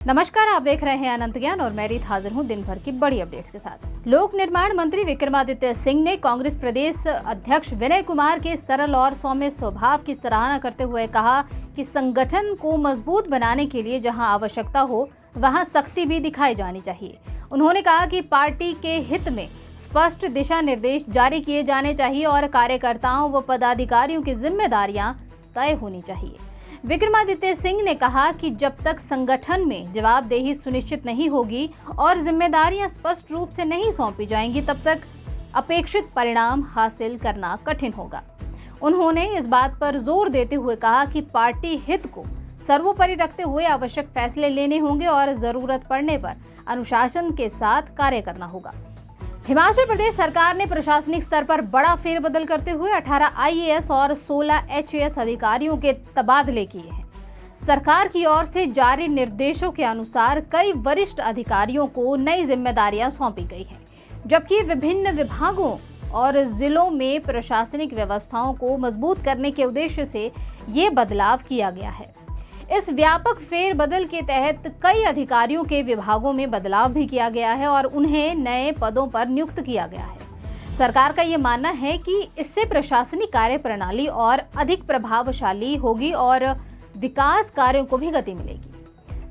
नमस्कार, आप देख रहे हैं अनंत ज्ञान और मैं रीत हाजिर हूं दिन भर की बड़ी अपडेट्स के साथ। लोक निर्माण मंत्री विक्रमादित्य सिंह ने कांग्रेस प्रदेश अध्यक्ष विनय कुमार के सरल और सौम्य स्वभाव की सराहना करते हुए कहा कि संगठन को मजबूत बनाने के लिए जहां आवश्यकता हो वहां सख्ती भी दिखाई जानी चाहिए। उन्होंने कहा कि पार्टी के हित में स्पष्ट दिशा निर्देश जारी किए जाने चाहिए और कार्यकर्ताओं व पदाधिकारियों की जिम्मेदारियां तय होनी चाहिए। विक्रमादित्य सिंह ने कहा कि जब तक संगठन में जवाबदेही सुनिश्चित नहीं होगी और जिम्मेदारियां स्पष्ट रूप से नहीं सौंपी जाएंगी, तब तक अपेक्षित परिणाम हासिल करना कठिन होगा। उन्होंने इस बात पर जोर देते हुए कहा कि पार्टी हित को सर्वोपरि रखते हुए आवश्यक फैसले लेने होंगे और जरूरत पड़ने पर अनुशासन के साथ कार्य करना होगा। हिमाचल प्रदेश सरकार ने प्रशासनिक स्तर पर बड़ा फेरबदल करते हुए 18 आईएएस और 16 एचएएस अधिकारियों के तबादले किए हैं। सरकार की ओर से जारी निर्देशों के अनुसार कई वरिष्ठ अधिकारियों को नई जिम्मेदारियां सौंपी गई हैं, जबकि विभिन्न विभागों और जिलों में प्रशासनिक व्यवस्थाओं को मजबूत करने के उद्देश्य से ये बदलाव किया गया है। इस व्यापक फेरबदल के तहत कई अधिकारियों के विभागों में बदलाव भी किया गया है और उन्हें नए पदों पर नियुक्त किया गया है। सरकार का ये मानना है कि इससे प्रशासनिक कार्य प्रणाली और अधिक प्रभावशाली होगी और विकास कार्यों को भी गति मिलेगी।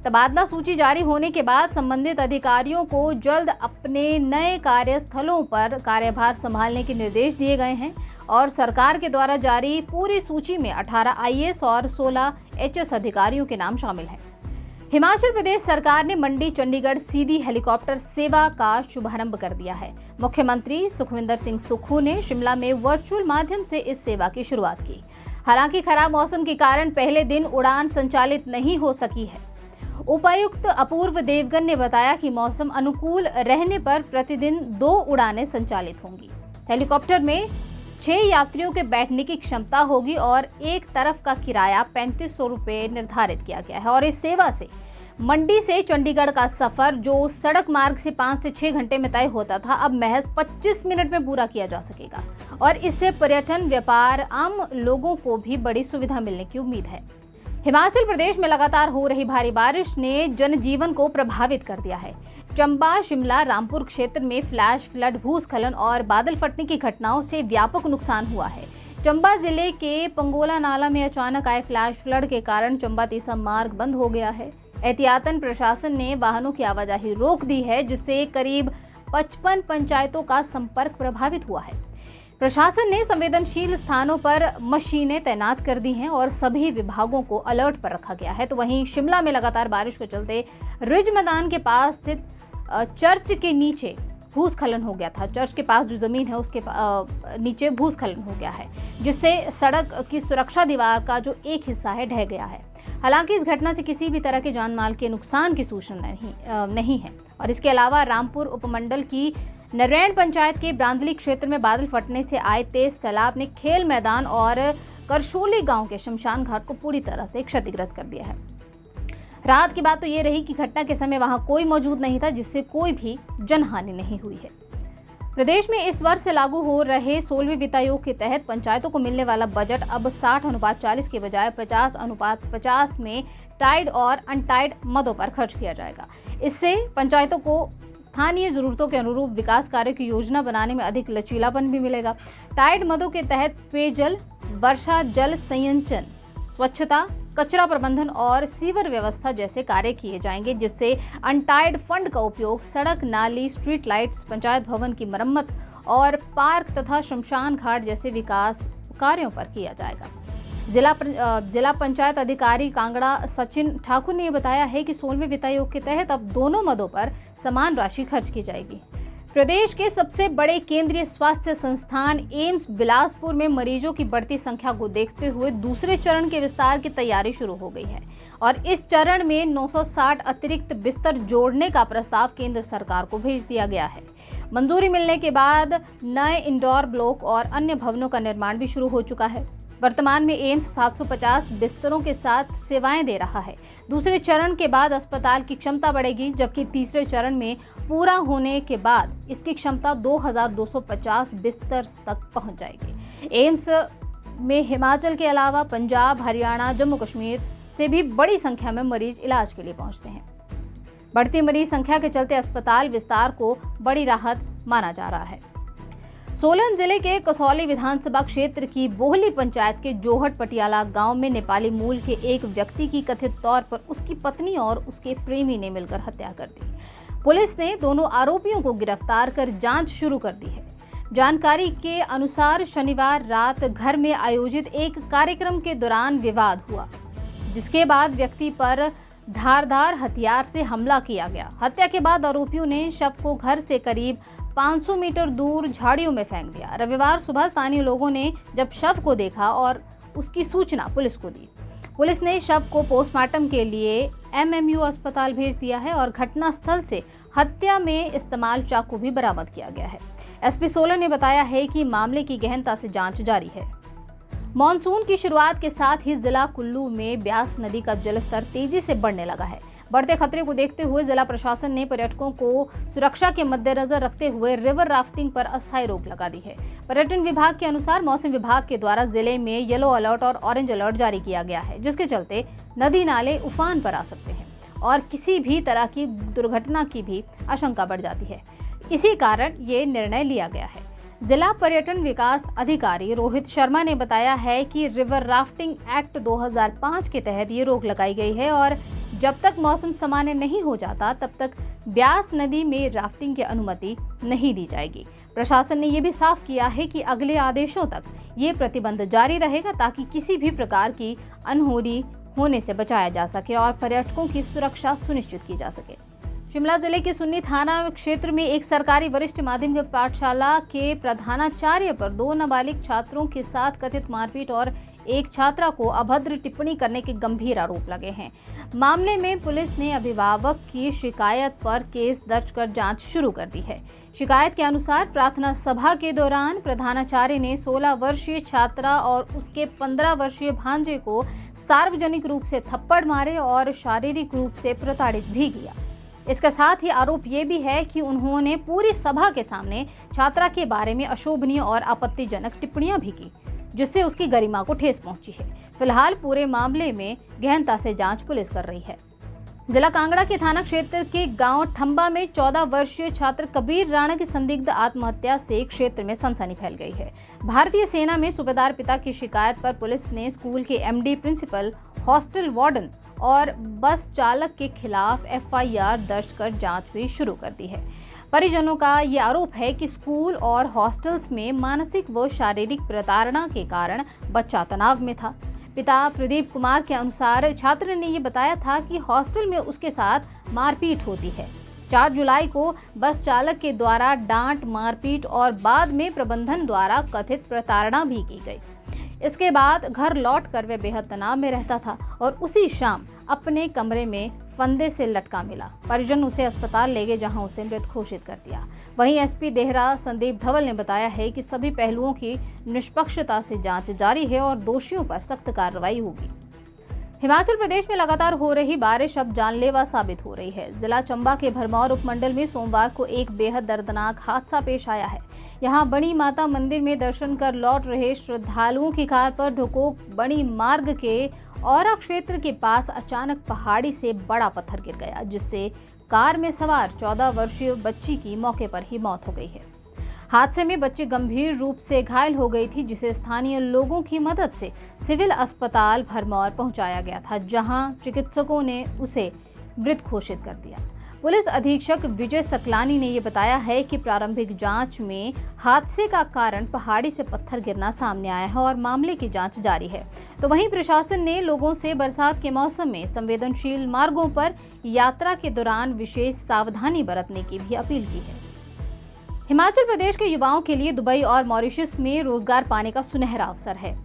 तबादला सूची जारी होने के बाद संबंधित अधिकारियों को जल्द अपने नए कार्यस्थलों पर कार्यभार संभालने के निर्देश दिए गए हैं और सरकार के द्वारा जारी पूरी सूची में 18 आईएएस और 16 एचएएस अधिकारियों के नाम शामिल हैं। हिमाचल प्रदेश सरकार ने मंडी चंडीगढ़ सीधी हेलीकॉप्टर सेवा का शुभारंभ कर दिया है। मुख्यमंत्री सुखविंदर सिंह सुक्खू ने शिमला में वर्चुअल माध्यम से इस सेवा की शुरुआत की। हालांकि खराब मौसम के कारण पहले दिन उड़ान संचालित नहीं हो सकी है। उपायुक्त अपूर्व देवगन ने बताया कि मौसम अनुकूल रहने पर प्रतिदिन 2 उड़ानें संचालित होंगी। हेलीकॉप्टर में 6 यात्रियों के बैठने की क्षमता होगी और एक तरफ का किराया 3500 रुपये निर्धारित किया गया है और इस सेवा से मंडी से चंडीगढ़ का सफर जो सड़क मार्ग से 5 से 6 घंटे में तय होता था, अब महज 25 मिनट में पूरा किया जा सकेगा और इससे पर्यटन, व्यापार, आम लोगों को भी बड़ी सुविधा मिलने की उम्मीद है। हिमाचल प्रदेश में लगातार हो रही भारी बारिश ने जनजीवन को प्रभावित कर दिया है। चंबा, शिमला, रामपुर क्षेत्र में फ्लैश फ्लड, भूस्खलन और बादल फटने की घटनाओं से व्यापक नुकसान हुआ है। चंबा जिले के पंगोला नाला में अचानक आए फ्लैश फ्लड के कारण चंबा तीसा मार्ग बंद हो गया है। एहतियातन प्रशासन ने वाहनों की आवाजाही रोक दी है, जिससे करीब 55 पंचायतों का संपर्क प्रभावित हुआ है। प्रशासन ने संवेदनशील स्थानों पर मशीनें तैनात कर दी हैं और सभी विभागों को अलर्ट पर रखा गया है। तो वहीं शिमला में लगातार बारिश के चलते रिज मैदान के पास स्थित चर्च के नीचे भूस्खलन हो गया था। चर्च के पास जो जमीन है उसके नीचे भूस्खलन हो गया है, जिससे सड़क की सुरक्षा दीवार का जो एक हिस्सा है ढह गया है। हालांकि इस घटना से किसी भी तरह के जान माल के नुकसान की सूचना नहीं है। और इसके अलावा रामपुर उपमंडल की नरैण पंचायत के ब्रांदली क्षेत्र में बादल फटने से आए तेज सैलाब ने खेल मैदान और करशोली गांव के शमशान घाट को पूरी तरह से क्षतिग्रस्त कर दिया है। राहत की बात तो ये रही कि घटना के समय वहां कोई मौजूद नहीं था, जिससे कोई भी जनहानि नहीं हुई है। प्रदेश में इस वर्ष से लागू हो रहे 16वें वित्त आयोग के तहत पंचायतों को मिलने वाला बजट अब 60:40 के बजाय 50:50 में टाइड और अनटाइड मदों पर खर्च किया जाएगा। इससे पंचायतों को स्थानीय जरूरतों के अनुरूप विकास कार्य की योजना बनाने में अधिक लचीलापन भी मिलेगा। टाइड मदों के तहत पेयजल, वर्षा जल संचयन, स्वच्छता, कचरा प्रबंधन और सीवर व्यवस्था जैसे कार्य किए जाएंगे, जिससे अनटाइड फंड का उपयोग सड़क, नाली, स्ट्रीट लाइट्स, पंचायत भवन की मरम्मत और पार्क तथा शमशान घाट जैसे विकास कार्यों पर किया जाएगा। जिला पंचायत अधिकारी कांगड़ा सचिन ठाकुर ने बताया है कि 16वें वित्त आयोग के तहत अब दोनों मदों पर समान राशि खर्च की जाएगी। प्रदेश के सबसे बड़े केंद्रीय स्वास्थ्य संस्थान एम्स बिलासपुर में मरीजों की बढ़ती संख्या को देखते हुए दूसरे चरण के विस्तार की तैयारी शुरू हो गई है और इस चरण में 960 अतिरिक्त बिस्तर जोड़ने का प्रस्ताव केंद्र सरकार को भेज दिया गया है। मंजूरी मिलने के बाद नए इंडोर ब्लॉक और अन्य भवनों का निर्माण भी शुरू हो चुका है। वर्तमान में एम्स 750 बिस्तरों के साथ सेवाएं दे रहा है। दूसरे चरण के बाद अस्पताल की क्षमता बढ़ेगी, जबकि तीसरे चरण में पूरा होने के बाद इसकी क्षमता 2250 बिस्तर तक पहुंच जाएगी। एम्स में हिमाचल के अलावा पंजाब, हरियाणा, जम्मू कश्मीर से भी बड़ी संख्या में मरीज इलाज के लिए पहुंचते हैं। बढ़ती मरीज संख्या के चलते अस्पताल विस्तार को बड़ी राहत माना जा रहा है। सोलन जिले के कसौली विधानसभा क्षेत्र की बोहली पंचायत के जोहट पटियाला गांव में नेपाली मूल के एक व्यक्ति की कथित तौर पर उसकी पत्नी और उसके प्रेमी ने मिलकर हत्या कर दी। पुलिस ने दोनों आरोपियों को गिरफ्तार कर जांच शुरू कर दी है। जानकारी के अनुसार शनिवार रात घर में आयोजित एक कार्यक्रम के दौरान विवाद हुआ, जिसके बाद व्यक्ति पर धारदार हथियार से हमला किया गया। हत्या के बाद आरोपियों ने शव को घर से करीब 500 मीटर दूर झाड़ियों में फेंक दिया। रविवार सुबह स्थानीय लोगों ने जब शव को देखा और उसकी सूचना पुलिस को दी। पुलिस ने शव को पोस्टमार्टम के लिए एमएमयू अस्पताल भेज दिया है और घटनास्थल से हत्या में इस्तेमाल चाकू भी बरामद किया गया है। एसपी सोलन ने बताया है कि मामले की गहनता से जांच जारी है। मॉनसून की शुरुआत के साथ ही जिला कुल्लू में ब्यास नदी का जलस्तर तेजी से बढ़ने लगा है। बढ़ते खतरे को देखते हुए जिला प्रशासन ने पर्यटकों को सुरक्षा के मद्देनजर रखते हुए रिवर राफ्टिंग पर अस्थायी रोक लगा दी है। पर्यटन विभाग के अनुसार मौसम विभाग के द्वारा जिले में येलो अलर्ट और ऑरेंज अलर्ट जारी किया गया है, जिसके चलते नदी नाले उफान पर आ सकते हैं और किसी भी तरह की दुर्घटना की भी आशंका बढ़ जाती है। इसी कारण ये निर्णय लिया गया है। जिला पर्यटन विकास अधिकारी रोहित शर्मा ने बताया है कि रिवर राफ्टिंग एक्ट 2005 के तहत ये रोक लगाई गई है और जब तक मौसम सामान्य नहीं हो जाता तब तक ब्यास नदी में राफ्टिंग की अनुमति नहीं दी जाएगी। प्रशासन ने यह भी साफ किया है कि अगले आदेशों तक ये प्रतिबंध जारी रहेगा ताकि किसी भी प्रकार की अनहोनी होने से बचाया जा सके और पर्यटकों की सुरक्षा सुनिश्चित की जा सके। शिमला जिले के सुन्नी थाना क्षेत्र में एक सरकारी वरिष्ठ माध्यमिक पाठशाला के प्रधानाचार्य पर 2 नाबालिग छात्रों के साथ कथित मारपीट और एक छात्रा को अभद्र टिप्पणी करने के गंभीर आरोप लगे हैं। मामले में पुलिस ने अभिभावक की शिकायत पर केस दर्ज कर जांच शुरू कर दी है। शिकायत के अनुसार प्रार्थना सभा के दौरान प्रधानाचार्य ने 16 वर्षीय छात्रा और उसके 15 वर्षीय भांजे को सार्वजनिक रूप से थप्पड़ मारे और शारीरिक रूप से प्रताड़ित भी किया। इसके साथ ही आरोप ये भी है कि उन्होंने पूरी सभा के सामने छात्रा के बारे में अशोभनीय और आपत्तिजनक टिप्पणियां भी की, जिससे उसकी गरिमा को ठेस पहुंची है। फिलहाल पूरे मामले में गहनता से जांच पुलिस कर रही है। जिला कांगड़ा के थाना क्षेत्र के गांव ठंबा में 14 वर्षीय छात्र कबीर राणा की संदिग्ध आत्महत्या से क्षेत्र में सनसनी फैल गई है। भारतीय सेना में सूबेदार पिता की शिकायत पर पुलिस ने स्कूल के एमडी, प्रिंसिपल, हॉस्टल वार्डन और बस चालक के खिलाफ एफआईआर दर्ज कर जांच भी शुरू कर दी है। परिजनों का ये आरोप है कि स्कूल और हॉस्टल्स में मानसिक व शारीरिक प्रताड़ना के कारण बच्चा तनाव में था। पिता प्रदीप कुमार के अनुसार छात्र ने ये बताया था कि हॉस्टल में उसके साथ मारपीट होती है। 4 जुलाई को बस चालक के द्वारा डांट, मारपीट और बाद में प्रबंधन द्वारा कथित प्रताड़ना भी की गई। इसके बाद घर लौटकर वह बेहद तनाव में रहता था और उसी शाम अपने कमरे में फंदे से लटका मिला। परिजन उसे अस्पताल ले गए, जहां उसे मृत घोषित कर दिया। वहीं एसपी देहरा संदीप धवल ने बताया है कि सभी पहलुओं की निष्पक्षता से जांच जारी है और दोषियों पर सख्त कार्रवाई होगी। हिमाचल प्रदेश में लगातार हो रही बारिश अब जानलेवा साबित हो रही है। जिला चंबा के भरमौर उपमंडल में सोमवार को एक बेहद दर्दनाक हादसा पेश आया है। यहां बड़ी माता मंदिर में दर्शन कर लौट रहे श्रद्धालुओं की कार पर ढुकोक बड़ी मार्ग के औरा क्षेत्र के पास अचानक पहाड़ी से बड़ा पत्थर गिर गया, जिससे कार में सवार 14 वर्षीय बच्ची की मौके पर ही मौत हो गई है। हादसे में बच्ची गंभीर रूप से घायल हो गई थी, जिसे स्थानीय लोगों की मदद से सिविल अस्पताल भरमौर पहुंचाया गया था, जहां चिकित्सकों ने उसे मृत घोषित कर दिया। पुलिस अधीक्षक विजय सकलानी ने यह बताया है कि प्रारंभिक जांच में हादसे का कारण पहाड़ी से पत्थर गिरना सामने आया है और मामले की जांच जारी है। तो वहीं प्रशासन ने लोगों से बरसात के मौसम में संवेदनशील मार्गों पर यात्रा के दौरान विशेष सावधानी बरतने की भी अपील की है। हिमाचल प्रदेश के युवाओं के लिए दुबई और मॉरिशस में रोजगार पाने का सुनहरा अवसर है।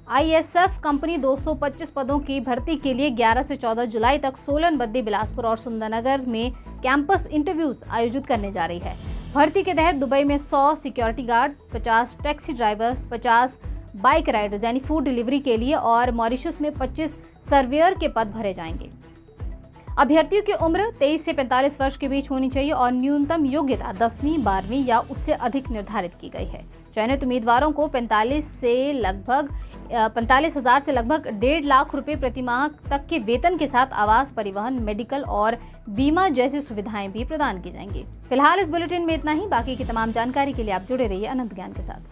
आईएसएफ कंपनी 225 पदों की भर्ती के लिए 11 से 14 जुलाई तक सोलन, बद्दी, बिलासपुर और सुंदरनगर में कैंपस इंटरव्यूज आयोजित करने जा रही है। भर्ती के तहत दुबई में 100 security guard, 50 taxi driver, 50 bike Riders यानी फूड डिलीवरी के लिए और मॉरिशस में 25 सर्वेयर के पद भरे जाएंगे। अभ्यर्थियों की उम्र 23 से 45 वर्ष के बीच होनी चाहिए और न्यूनतम योग्यता 10वीं, 12वीं या उससे अधिक निर्धारित की गई है। चयनित उम्मीदवारों को 45 से लगभग 45,000 से लगभग 1.5 लाख रुपए प्रति माह तक के वेतन के साथ आवास, परिवहन, मेडिकल और बीमा जैसी सुविधाएं भी प्रदान की जाएंगी। फिलहाल इस बुलेटिन में इतना ही। बाकी की तमाम जानकारी के लिए आप जुड़े रहिए अनंत ज्ञान के साथ।